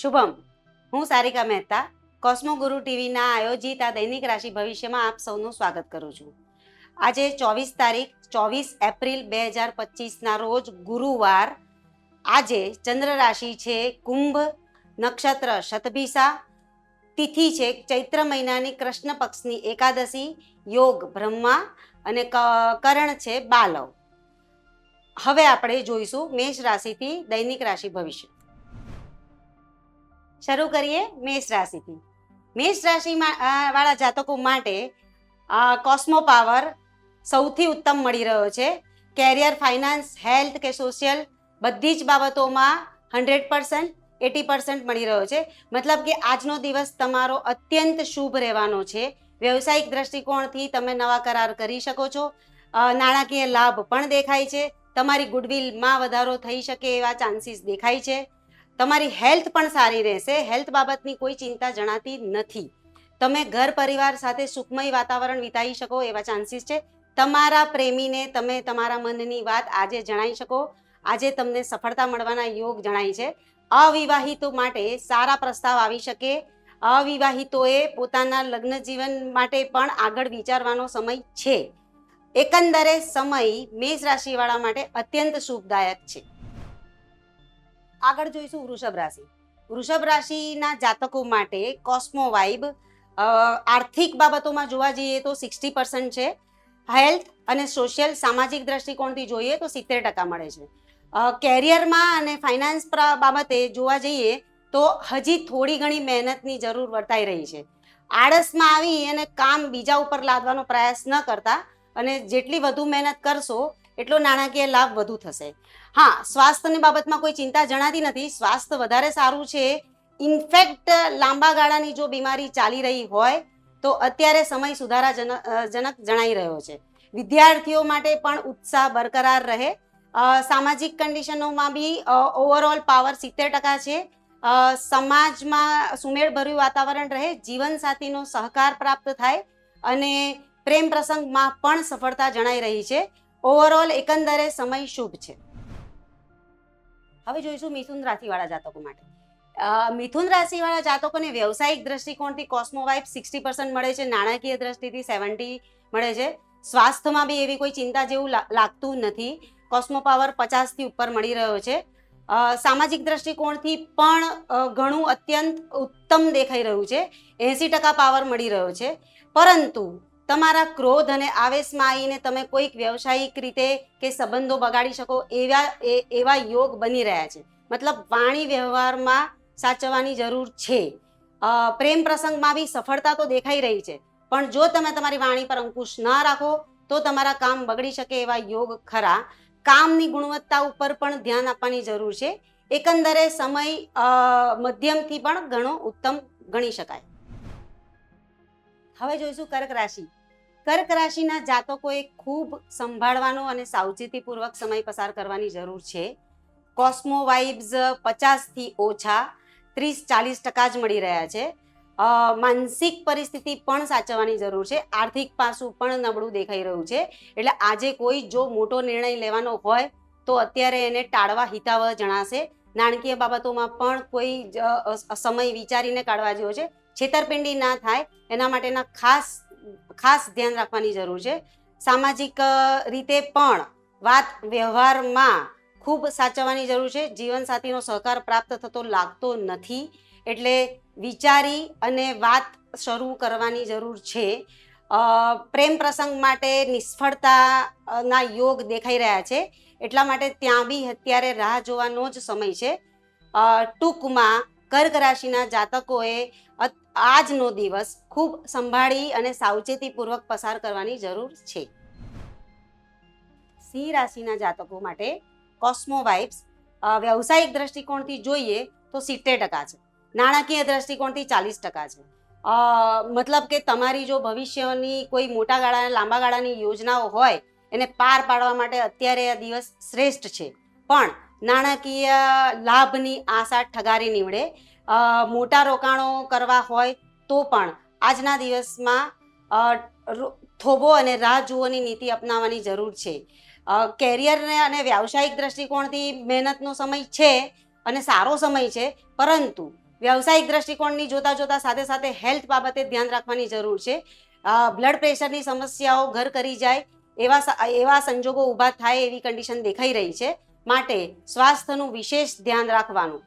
શુભમ, હું સારિકા મહેતા કોસ્મો ગુરુ ટીવીના આયોજિત આ દૈનિક રાશિ ભવિષ્યમાં આપ સૌનું સ્વાગત કરું છું. આજે 24 એપ્રિલ 2025ના રોજ ગુરુવાર. આજે ચંદ્ર રાશિ છે કુંભ, નક્ષત્ર શતભિસા, તિથિ છે ચૈત્ર મહિનાની કૃષ્ણ પક્ષની એકાદશી, યોગ બ્રહ્મા અને કરણ છે બાલવ. હવે આપણે જોઈશું મેષ રાશિથી દૈનિક રાશિ ભવિષ્ય. શરૂ કરીએ મેષ રાશિથી. મેષ રાશિ વાળા જાતકો માટે કોસ્મો પાવર સૌથી ઉત્તમ મળી રહ્યો છે. કેરિયર, ફાઇનાન્સ, હેલ્થ કે સોશિયલ બધી જ બાબતોમાં 100%, 80% મળી રહ્યો છે. મતલબ કે આજનો દિવસ તમારો અત્યંત શુભ રહેવાનો છે. વ્યવસાયિક દ્રષ્ટિકોણથી તમે નવા કરાર કરી શકો છો. નાણાકીય લાભ પણ દેખાય છે. તમારી ગુડવિલમાં વધારો થઈ શકે એવા ચાન્સીસ દેખાય છે. તમારી હેલ્થ પણ સારી રહેશે. હેલ્થ બાબતની કોઈ ચિંતા જણાતી નથી. તમે ઘર પરિવાર સાથે સુખમય વાતાવરણ વિતાવી શકો એવા ચાન્સીસ છે. તમારા પ્રેમીને તમે તમારા મનની વાત આજે જણાવી શકો. આજે તમને સફળતા મળવાના યોગ જણાય છે. અવિવાહિતો માટે સારા પ્રસ્તાવ આવી શકે. અવિવાહિતોએ પોતાના લગ્ન જીવન માટે પણ આગળ વિચારવાનો સમય છે. એકંદરે સમય મેષ રાશિવાળા માટે અત્યંત શુભદાયક છે. આગળ જોઈશું વૃષભ રાશિ. વૃષભ રાશિના જાતકો માટે કોસ્મો વાઇબ આર્થિક બાબતોમાં જોવા જઈએ તો 60% છે. હેલ્થ અને સોશિયલ સામાજિક દ્રષ્ટિકોણથી જોઈએ તો 70% મળે છે. કેરિયરમાં અને ફાઇનાન્સ બાબતે જોવા જઈએ તો હજી થોડી ઘણી મહેનતની જરૂર વર્તાઈ રહી છે. આળસમાં આવી અને કામ બીજા ઉપર લાદવાનો પ્રયાસ ન કરતા અને જેટલી વધુ મહેનત કરશો એટલો નાણાકીય લાભ વધુ થશે. હા, સ્વાસ્થ્યની બાબતમાં કોઈ ચિંતા જણાતી નથી. સ્વાસ્થ્ય વધારે સારું છે. ઇનફેક્ટ લાંબા ગાળાની જો બીમારી ચાલી રહી હોય તો અત્યારે સમય સુધારાજનક જણાઈ રહ્યો છે. વિદ્યાર્થીઓ માટે પણ ઉત્સાહ બરકરાર રહે. સામાજિક કન્ડિશનોમાં બી ઓવરઓલ પાવર 70% છે. સમાજમાં સુમેળભર્યું વાતાવરણ રહે. જીવનસાથીનો સહકાર પ્રાપ્ત થાય અને પ્રેમ પ્રસંગમાં પણ સફળતા જણાઈ રહી છે. ઓવરઓલ એકંદરે સમય શુભ છે. હવે જોઈશું મિથુન રાશિવાળા જાતકો માટે. મિથુન રાશિવાળા જાતકોને વ્યવસાયિક દ્રષ્ટિકોણથી કોસ્મો વાઇબ 60% મળે છે. નાણાકીય દ્રષ્ટિથી 70 મળે છે. સ્વાસ્થ્યમાં બી એવી કોઈ ચિંતા જેવું લાગતું નથી. કોસ્મો પાવર 50થી ઉપર મળી રહ્યો છે. સામાજિક દ્રષ્ટિકોણથી પણ ઘણું અત્યંત ઉત્તમ દેખાઈ રહ્યું છે. 80% પાવર મળી રહ્યો છે. પરંતુ તમારા ક્રોધ અને આવેશમાં આવીને તમે કોઈક વ્યવસાયિક રીતે કે સંબંધો બગાડી શકો એવા યોગ બની રહ્યા છે. મતલબ વાણી વ્યવહારમાં સાચવવાની જરૂર છે. પ્રેમ પ્રસંગમાં બી સફળતા તો દેખાઈ રહી છે, પણ જો તમે તમારી વાણી પર અંકુશ ન રાખો તો તમારા કામ બગડી શકે એવા યોગ ખરા. કામની ગુણવત્તા ઉપર પણ ધ્યાન આપવાની જરૂર છે. એકંદરે સમય મધ્યમથી પણ ઘણો ઉત્તમ ગણી શકાય. હવે જોઈશું કર્ક રાશિ. કર્ક રાશિના જાતકોએ ખૂબ સંભાળવાનો અને સાવચેતીપૂર્વક સમય પસાર કરવાની જરૂર છે. કોસ્મો વાઇબ્સ 50થી ઓછા 30-40% જ મળી રહ્યા છે. માનસિક પરિસ્થિતિ પણ સાચવવાની જરૂર છે. આર્થિક પાસું પણ નબળું દેખાઈ રહ્યું છે. એટલે આજે કોઈ જો મોટો નિર્ણય લેવાનો હોય તો અત્યારે એને ટાળવા હિતાવહ જણાશે. નાણાકીય બાબતોમાં પણ કોઈ સમય વિચારીને કાઢવા જેવો છે. છેતરપિંડી ના થાય એના માટેના ખાસ ધ્યાન રાખવાની જરૂર છે. સામાજિક રીતે પણ વાત વ્યવહારમાં ખૂબ સાચવવાની જરૂર છે. જીવનસાથીનો સહકાર પ્રાપ્ત થતો લાગતો નથી, એટલે વિચારી અને વાત શરૂ કરવાની જરૂર છે. પ્રેમ પ્રસંગ માટે નિષ્ફળતાના યોગ દેખાઈ રહ્યા છે, એટલા માટે ત્યાં બી અત્યારે રાહ જોવાનો જ સમય છે. ટૂંકમાં કર્ક રાશિના જાતકોએ આજનો દિવસ ખૂબ સંભાળી અને સાવચેતીપૂર્વક પસાર કરવાની જરૂર છે. સિંહ રાશિના જાતકો માટે કોસ્મો વાઇબ્સ વ્યવસાયિક દ્રષ્ટિકોણથી જોઈએ તો 70% છે. નાણાકીય દ્રષ્ટિકોણથી 40% છે. મતલબ કે તમારી જો ભવિષ્યની કોઈ મોટા ગાળા લાંબા ગાળાની યોજનાઓ હોય એને પાર પાડવા માટે અત્યારે આ દિવસ શ્રેષ્ઠ છે. પણ નાણાકીય લાભની આશા ઠગારી નીવડે. મોટા રોકાણો કરવા હોય તો પણ આજના દિવસમાં થોભો અને રાહ જુઓની નીતિ અપનાવવાની જરૂર છે. કેરિયરને અને વ્યાવસાયિક દ્રષ્ટિકોણથી મહેનતનો સમય છે અને સારો સમય છે, પરંતુ વ્યવસાયિક દ્રષ્ટિકોણની જોતા જોતા સાથે સાથે હેલ્થ બાબતે ધ્યાન રાખવાની જરૂર છે. બ્લડ પ્રેશરની સમસ્યાઓ ઘર કરી જાય એવા સંજોગો ઊભા થાય એવી કન્ડિશન દેખાઈ રહી છે. માટે સ્વાસ્થ્યનું વિશેષ ધ્યાન રાખવાનું.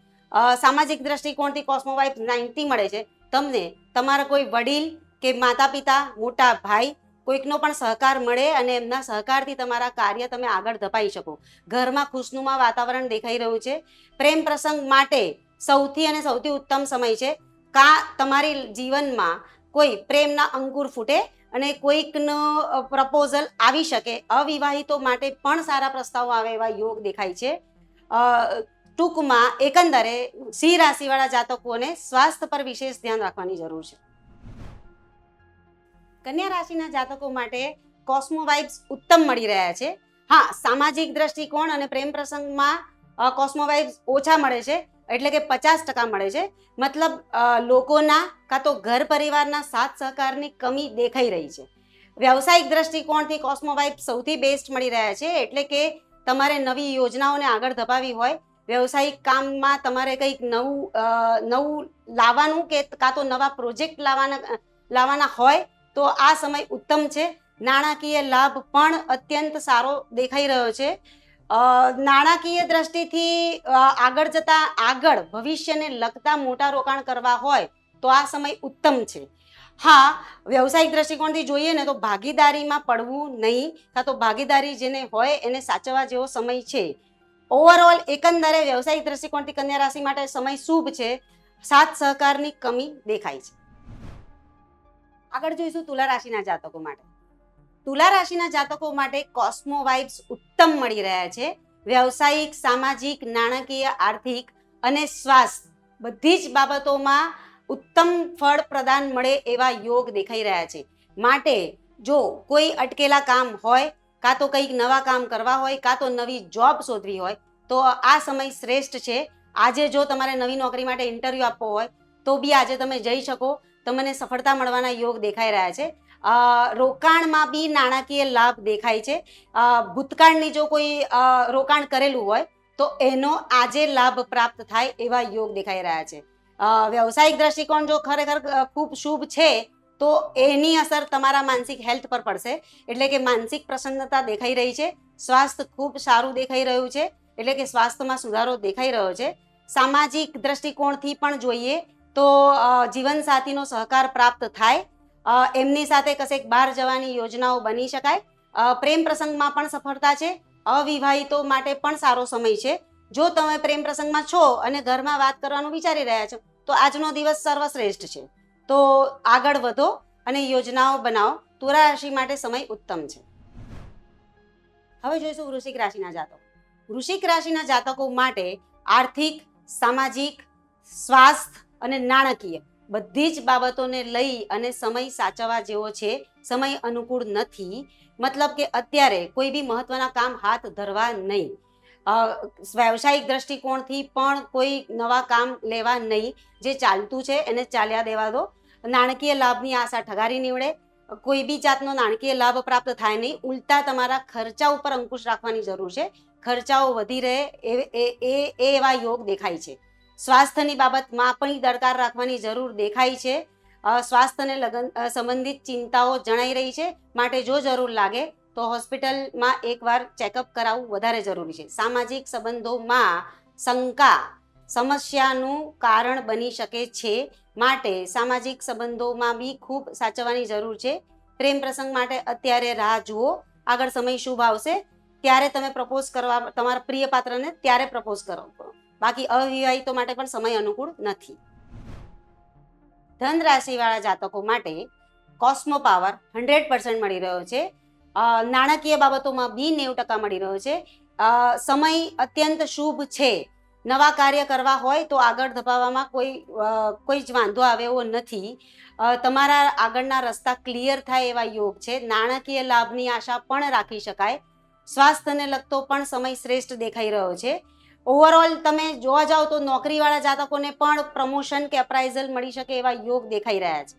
સામાજિક દ્રષ્ટિકોણથી કોસ્મોવાઇબ્સ 90 મળે છે. તમને તમારા કોઈ વડીલ કે માતા પિતા, મોટા ભાઈ, કોઈકનો પણ સહકાર મળે અને એમના સહકારથી તમારા કાર્ય તમે આગળ ધપાઈ શકો. ઘરમાં ખુશનુમા વાતાવરણ દેખાઈ રહ્યું છે. પ્રેમ પ્રસંગ માટે સૌથી ઉત્તમ સમય છે. તમારી જીવનમાં કોઈ પ્રેમના અંકુર ફૂટે અને કોઈકનો પ્રપોઝલ આવી શકે. અવિવાહિતો માટે પણ સારા પ્રસ્તાવો આવે એવા યોગ દેખાય છે. ટૂંકમાં એકંદરે સિંહ રાશિવાળા જાતકોને સ્વાસ્થ્ય પર વિશેષ ધ્યાન રાખવાની જરૂર છે. કન્યા રાશિના જાતકો માટે કોસ્મોવાઇબ્સ ઉત્તમ મળી રહ્યા છે. હા, સામાજિક દ્રષ્ટિકોણ અને પ્રેમ પ્રસંગમાં કોસ્મોવાઇબ્સ ઓછા મળે છે, એટલે કે 50% મળે છે. મતલબ લોકોના કાં તો ઘર પરિવારના સાથ સહકારની કમી દેખાઈ રહી છે. વ્યવસાયિક દ્રષ્ટિકોણથી કોસ્મોવાઇબ્સ સૌથી બેસ્ટ મળી રહ્યા છે, એટલે કે તમારે નવી યોજનાઓને આગળ ધપાવી હોય, વ્યવસાયિક કામમાં તમારે કંઈક નવું લાવવાનું કે કાં તો નવા પ્રોજેક્ટ લાવવાના હોય તો આ સમય ઉત્તમ છે. નાણાકીય લાભ પણ અત્યંત સારો દેખાઈ રહ્યો છે. નાણાકીય દ્રષ્ટિથી આગળ ભવિષ્યને લગતા મોટા રોકાણ કરવા હોય તો આ સમય ઉત્તમ છે. હા, વ્યવસાયિક દ્રષ્ટિકોણથી જોઈએ ને તો ભાગીદારીમાં પડવું નહીં, કાં તો ભાગીદારી જેને હોય એને સાચવવા જેવો સમય છે. ઓવરઓલ એકંદરે વ્યવસાયિક દ્રષ્ટિકોણથી કન્યા રાશિ માટે સમય શુભ છે. સાથ સહકારની કમી દેખાય છે. આગળ જોઈશું તુલા રાશિના જાતકો માટે. તુલા રાશિના જાતકો માટે કોસ્મોવાઇબ્સ ઉત્તમ મળી રહ્યા છે. વ્યવસાયિક, સામાજિક, નાણાકીય, આર્થિક અને સ્વાસ્થ્ય બધી જ બાબતોમાં ઉત્તમ ફળ પ્રદાન મળે એવા યોગ દેખાઈ રહ્યા છે. માટે જો કોઈ અટકેલા કામ હોય, કાં તો કંઈક નવા કામ કરવા હોય, કાં તો નવી જોબ શોધવી હોય તો આ સમય શ્રેષ્ઠ છે. આજે જો તમારે નવી નોકરી માટે ઇન્ટરવ્યૂ આપવો હોય તો બી આજે તમે જઈ શકો. તમને સફળતા મળવાના યોગ દેખાઈ રહ્યા છે. રોકાણમાં બી નાણાકીય લાભ દેખાય છે. ભૂતકાળની જો કોઈ રોકાણ કરેલું હોય તો એનો આજે લાભ પ્રાપ્ત થાય એવા યોગ દેખાઈ રહ્યા છે. વ્યવસાયિક દ્રષ્ટિકોણ જો ખરેખર ખૂબ શુભ છે તો એની અસર તમારા માનસિક હેલ્થ પર પડશે, એટલે કે માનસિક પ્રસન્નતા દેખાઈ રહી છે. સ્વાસ્થ્ય ખૂબ સારું દેખાઈ રહ્યું છે, એટલે કે સ્વાસ્થ્યમાં સુધારો દેખાઈ રહ્યો છે. સામાજિક દ્રષ્ટિકોણથી પણ જોઈએ તો જીવનસાથીનો સહકાર પ્રાપ્ત થાય, એમની સાથે કશેક બહાર જવાની યોજનાઓ બની શકાય. પ્રેમ પ્રસંગમાં પણ સફળતા છે. અવિવાહિતો માટે પણ સારો સમય છે. જો તમે પ્રેમ પ્રસંગમાં છો અને ઘરમાં વાત કરવાનું વિચારી રહ્યા છો તો આજનો દિવસ સર્વશ્રેષ્ઠ છે. તો આગળ વધો અને યોજનાઓ બનાવો. તુલા રાશિ માટે સમય ઉત્તમ છે. હવે જોઈશું વૃશ્ચિક રાશિના જાતકો. વૃશ્ચિક રાશિના જાતકો માટે આર્થિક, સામાજિક, સ્વાસ્થ્ય અને નાણાકીય બધી જ બાબતોને લઈ અને સમય સાચવવા જેવો છે. સમય અનુકૂળ નથી. મતલબ કે અત્યારે કોઈ બી મહત્વના કામ હાથ ધરવા નહીં. વ્યવસાયિક દ્રષ્ટિકોણથી પણ કોઈ નવા કામ લેવા નહીં. જે ચાલતું છે એને ચાલ્યા દેવા દો. નાણાકીય લાભની આશા ઠગારી નીવડે. કોઈ બી જાતનો નાણાકીય લાભ પ્રાપ્ત થાય નહીં. ઉલટા તમારા ખર્ચા ઉપર અંકુશ રાખવાની જરૂર છે. ખર્ચાઓ વધી રહે એવા યોગ દેખાય છે. સ્વાસ્થ્યની બાબતમાં પણ દરકાર રાખવાની જરૂર દેખાય છે. સ્વાસ્થ્યને સંબંધિત ચિંતાઓ જણાઈ રહી છે. માટે જો જરૂર લાગે તો હોસ્પિટલમાં એકવાર ચેકઅપ કરાવવું વધારે જરૂરી છે. સામાજિક સંબંધોમાં શંકા સમસ્યાનું કારણ બની શકે છે. માટે સામાજિક સંબંધોમાં બી ખૂબ સાચવવાની જરૂર છે. પ્રેમ પ્રસંગ માટે અત્યારે રાહ જુઓ. આગળ સમય શુભ આવશે ત્યારે તમે પ્રપોઝ કરવા તમારા પ્રિય પાત્રને ત્યારે પ્રપોઝ કરો. બાકી અવિવાહિતો માટે પણ સમય અનુકૂળ નથી. ધન રાશિવાળા જાતકો માટે કોસ્મો પાવર 100% મળી રહ્યો છે. નાણાકીય બાબતોમાં બી 90% મળી રહ્યો છે. સમય અત્યંત શુભ છે. નવા કાર્ય કરવા હોય તો આગળ ધપાવવામાં કોઈ જ વાંધો આવે એવો નથી. તમારા આગળના રસ્તા ક્લિયર થાય એવા યોગ છે. નાણાકીય લાભની આશા પણ રાખી શકાય. સ્વાસ્થ્યને લગતો પણ સમય શ્રેષ્ઠ દેખાઈ રહ્યો છે. ઓવરઓલ તમે જોવા જાઓ તો નોકરીવાળા જાતકોને પણ પ્રમોશન કે અપ્રાઇઝલ મળી શકે એવા યોગ દેખાઈ રહ્યા છે.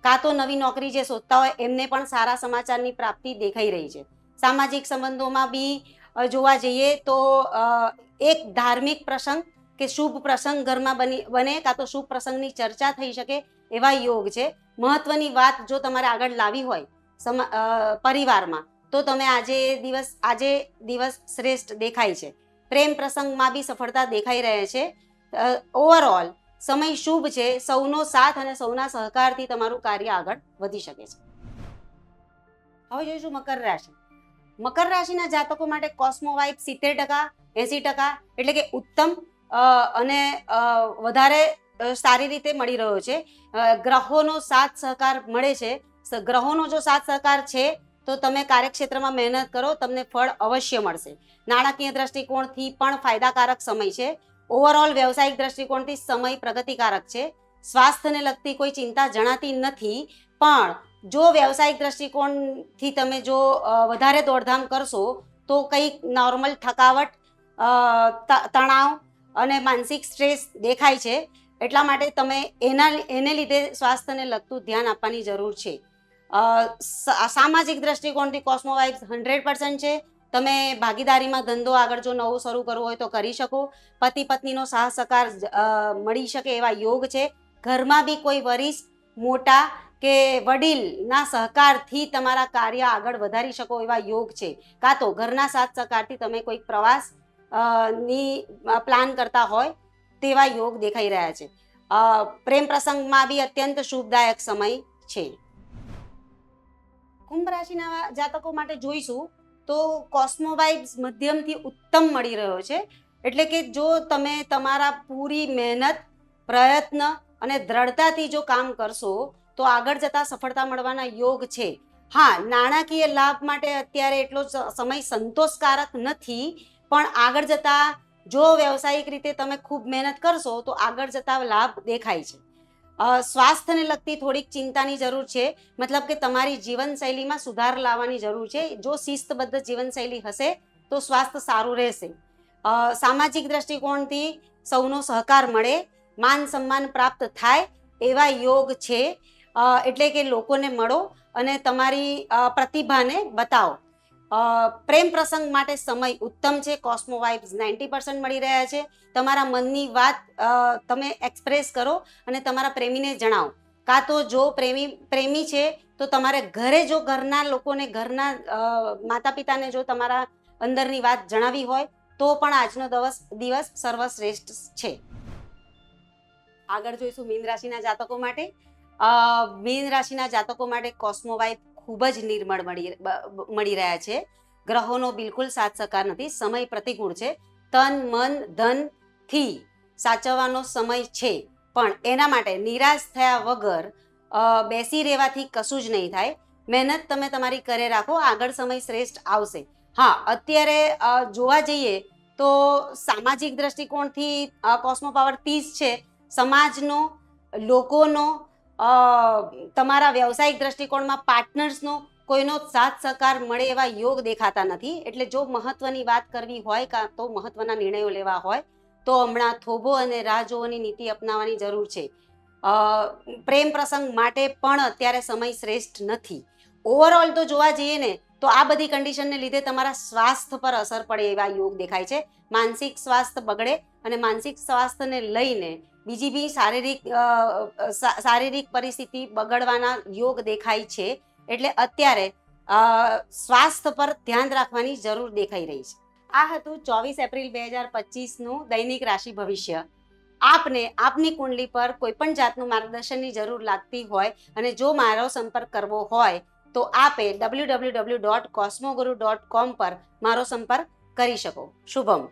કાં તો નવી નોકરી જે શોધતા હોય એમને પણ સારા સમાચારની પ્રાપ્તિ દેખાઈ રહી છે. સામાજિક સંબંધોમાં બી જોવા જઈએ તો એક ધાર્મિક પ્રસંગ કે શુભ પ્રસંગ ઘરમાં બને કાં તો શુભ પ્રસંગની ચર્ચા થઈ શકે એવા યોગ છે. મહત્વની વાત જો તમારે આગળ લાવી હોય પરિવારમાં તો તમે આજે દિવસ શ્રેષ્ઠ દેખાય છે. પ્રેમ પ્રસંગમાં બી સફળતા દેખાઈ રહે છે. ઓવરઓલ સમય શુભ છે. સૌનો સાથ અને સૌના સહકારથી તમારું કાર્ય આગળ વધી શકે છે. હવે જોઈશું મકર રાશિ. મકર રાશિના જાતકો માટે કોસ્મો વાઇબ 70%, 80%, એટલે કે ઉત્તમ અને વધારે સારી રીતે મળી રહ્યો છે. ગ્રહોનો સાથ સહકાર મળે છે. ગ્રહોનો જો સાથ સહકાર છે તો તમે કાર્યક્ષેત્રમાં મહેનત કરો, તમને ફળ અવશ્ય મળશે. નાણાકીય દ્રષ્ટિકોણથી પણ ફાયદાકારક સમય છે. ઓવરઓલ વ્યવસાયિક દ્રષ્ટિકોણથી સમય પ્રગતિકારક છે. સ્વાસ્થ્યને લગતી કોઈ ચિંતા જણાતી નથી, પણ જો વ્યવસાયિક દ્રષ્ટિકોણથી તમે જો વધારે દોડધામ કરશો તો કંઈક નોર્મલ થકાવટ, તણાવ અને માનસિક સ્ટ્રેસ દેખાય છે. એટલા માટે તમે એને લીધે સ્વાસ્થ્યને લગતું ધ્યાન આપવાની જરૂર છે. સામાજિક દ્રષ્ટિકોણથી કોસ્મો વાઇબ્સ 100% છે. તમે ભાગીદારીમાં ધંધો આગળ જો નવો શરૂ કરવો હોય તો કરી શકો. પતિ પત્નીનો સાહસ સહકાર મળી શકે એવા યોગ છે. ઘરમાં બી કોઈ વરિષ્ઠ, મોટા કે વડીલના સહકારથી તમારા કાર્ય આગળ વધારી શકો એવા યોગ છે. કાં તો ઘરના સાથ સહકારથી તમે કોઈક પ્રવાસ ની પ્લાન કરતા હોય તેવા યોગ દેખાઈ રહ્યા છે. પ્રેમ પ્રસંગમાં બી અત્યંત શુભદાયક સમય છે. કુંભ રાશિના જાતકો માટે જોઈશું તો કોસ્મો વાઇબ્સ મધ્યમથી ઉત્તમ મળી રહ્યો છે. એટલે કે જો તમે તમારા પૂરી મહેનત, પ્રયત્ન અને દ્રઢતાથી જો કામ કરશો તો આગળ જતા સફળતા મળવાના યોગ છે. હા, નાણાકીય લાભ માટે અત્યારે એટલો સમય સંતોષકારક નથી, પણ આગળ જતા જો વ્યવસાયિક રીતે તમે ખૂબ મહેનત કરશો તો આગળ જતા લાભ દેખાય છે. સ્વાસ્થ્યને લગતી થોડીક ચિંતાની જરૂર છે. મતલબ કે તમારી જીવનશૈલીમાં સુધાર લાવવાની જરૂર છે. જો શિસ્તબદ્ધ જીવનશૈલી હશે તો સ્વાસ્થ્ય સારું રહેશે. સામાજિક દ્રષ્ટિકોણથી સૌનો સહકાર મળે, માન સન્માન પ્રાપ્ત થાય એવા યોગ છે. એટલે કે લોકોને મળો અને તમારી પ્રતિભાને બતાવો. પ્રેમ પ્રસંગ માટે સમય ઉત્તમ છે. કોસ્મો વાઇબ્સ 90% મળી રહ્યા છે. તમારા મનની વાત તમે એક્સપ્રેસ કરો અને તમારા પ્રેમીને જણાવો. કાં તો જો પ્રેમી છે તો તમારે ઘરે જો ઘરના લોકોને, ઘરના માતા પિતાને જો તમારા અંદરની વાત જણાવી હોય તો પણ આજનો દિવસ સર્વશ્રેષ્ઠ છે. આગળ જોઈશું મીન રાશિના જાતકો માટે. મીન રાશિના જાતકો માટે કોસ્મો વાઇબ ખૂબ જ નિર્મળ મળી રહ્યા છે. ગ્રહોનો બિલકુલ સાથ સહકાર નથી. સમય પ્રતિકૂળ છે. તન, મન, ધનથી સાચવવાનો સમય છે, પણ એના માટે નિરાશ થયા વગર બેસી રહેવાથી કશું જ નહીં થાય. મહેનત તમે તમારી કરે રાખો, આગળ સમય શ્રેષ્ઠ આવશે. હા, અત્યારે જોવા જઈએ તો સામાજિક દ્રષ્ટિકોણથી કોસ્મો પાવર 30 છે. સમાજનો, લોકોનો, તમારા વ્યવસાયિક દ્રષ્ટિકોણમાં પાર્ટનર્સનો કોઈનો સાથ સહકાર મળે એવા યોગ દેખાતા નથી. એટલે જો મહત્વની વાત કરવી હોય કાં તો મહત્વના નિર્ણયો લેવા હોય તો હમણાં થોભો અને રાહ જોવાની નીતિ અપનાવવાની જરૂર છે. પ્રેમ પ્રસંગ માટે પણ અત્યારે સમય શ્રેષ્ઠ નથી. ઓવરઓલ તો જોવા જઈએ ને તો આ બધી કન્ડિશનને લીધે તમારા સ્વાસ્થ્ય પર અસર પડે એવા યોગ દેખાય છે. માનસિક સ્વાસ્થ્ય બગડે અને માનસિક સ્વાસ્થ્યને લઈને બીજી બી શારીરિક પરિસ્થિતિ બગડવાના યોગ દેખાય છે. એટલે અત્યારે સ્વાસ્થ્ય પર ધ્યાન રાખવાની જરૂર દેખાઈ રહી છે. આ હતું 24 એપ્રિલ 2025નું દૈનિક રાશિ ભવિષ્ય. આપને આપની કુંડલી પર કોઈ પણ જાતનું માર્ગદર્શનની જરૂર લાગતી હોય અને જો મારો સંપર્ક કરવો હોય તો આપે www.cosmoguru.com પર મારો સંપર્ક કરી શકો. શુભમ.